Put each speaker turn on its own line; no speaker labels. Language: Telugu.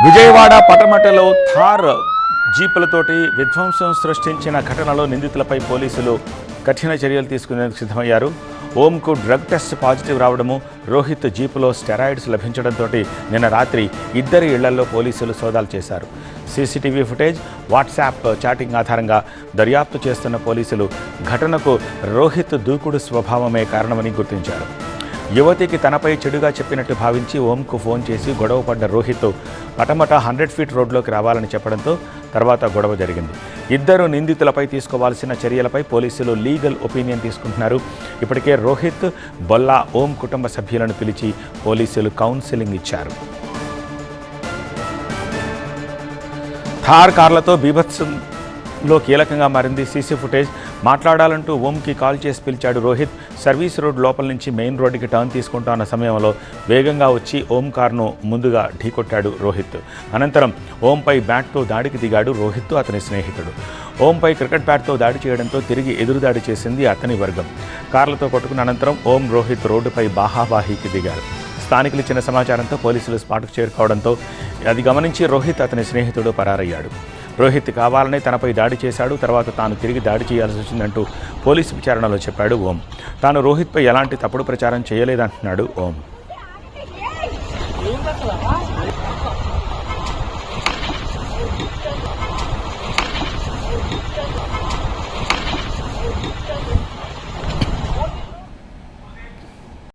విజయవాడ పటమటలో థార్ జీపులతోటి విధ్వంసం సృష్టించిన ఘటనలో నిందితులపై పోలీసులు కఠిన చర్యలు తీసుకునేందుకు సిద్ధమయ్యారు. ఓంకు డ్రగ్ టెస్ట్ పాజిటివ్ రావడము, రోహిత్ జీపులో స్టెరాయిడ్స్ లభించడంతో నిన్న రాత్రి ఇద్దరి ఇళ్లలో పోలీసులు సోదాలు చేశారు. సీసీటీవీ ఫుటేజ్, వాట్సాప్ చాటింగ్ ఆధారంగా దర్యాప్తు చేస్తున్న పోలీసులు ఘటనకు రోహిత్ దూకుడు స్వభావమే కారణమని గుర్తించారు. యువతికి తనపై చెడుగా చెప్పినట్టు భావించి ఓంకు ఫోన్ చేసి గొడవపడ్డ రోహిత్ పటమట 100 ఫీట్ రోడ్లోకి రావాలని చెప్పడంతో తర్వాత గొడవ జరిగింది. ఇద్దరు నిందితులపై తీసుకోవాల్సిన చర్యలపై పోలీసులు లీగల్ ఒపీనియన్ తీసుకుంటున్నారు. ఇప్పటికే రోహిత్, బొల్లా, ఓం కుటుంబ సభ్యులను పిలిచి పోలీసులు కౌన్సిలింగ్ ఇచ్చారు. థార్ కార్లతో బీభత్సంలో కీలకంగా మారింది సీసీ ఫుటేజ్. మాట్లాడాలంటూ ఓంకి కాల్ చేసి పిలిచాడు రోహిత్. సర్వీస్ రోడ్ లోపల నుంచి మెయిన్ రోడ్డుకి టర్న్ తీసుకుంటున్న సమయంలో వేగంగా వచ్చి ఓం కార్ను ముందుగా ఢీకొట్టాడు రోహిత్. అనంతరం ఓంపై బ్యాట్తో దాడికి దిగాడు రోహిత్, అతని స్నేహితుడు. ఓంపై క్రికెట్ బ్యాట్తో దాడి చేయడంతో తిరిగి ఎదురుదాడి చేసింది అతని వర్గం. కార్లతో కొట్టుకున్న అనంతరం ఓం, రోహిత్ రోడ్డుపై బాహాబాహీకి దిగారు. స్థానికులు ఇచ్చిన సమాచారంతో పోలీసులు స్పాట్కు చేరుకోవడంతో అది గమనించి రోహిత్, అతని స్నేహితుడు పరారయ్యాడు. రోహిత్ కావాలనే తనపై దాడి చేశాడు, తర్వాత తాను తిరిగి దాడి చేయాల్సి వచ్చిందంటూ పోలీసు విచారణలో చెప్పాడు ఓం. తాను రోహిత్పై ఎలాంటి తప్పుడు ప్రచారం చేయలేదంటున్నాడు ఓం.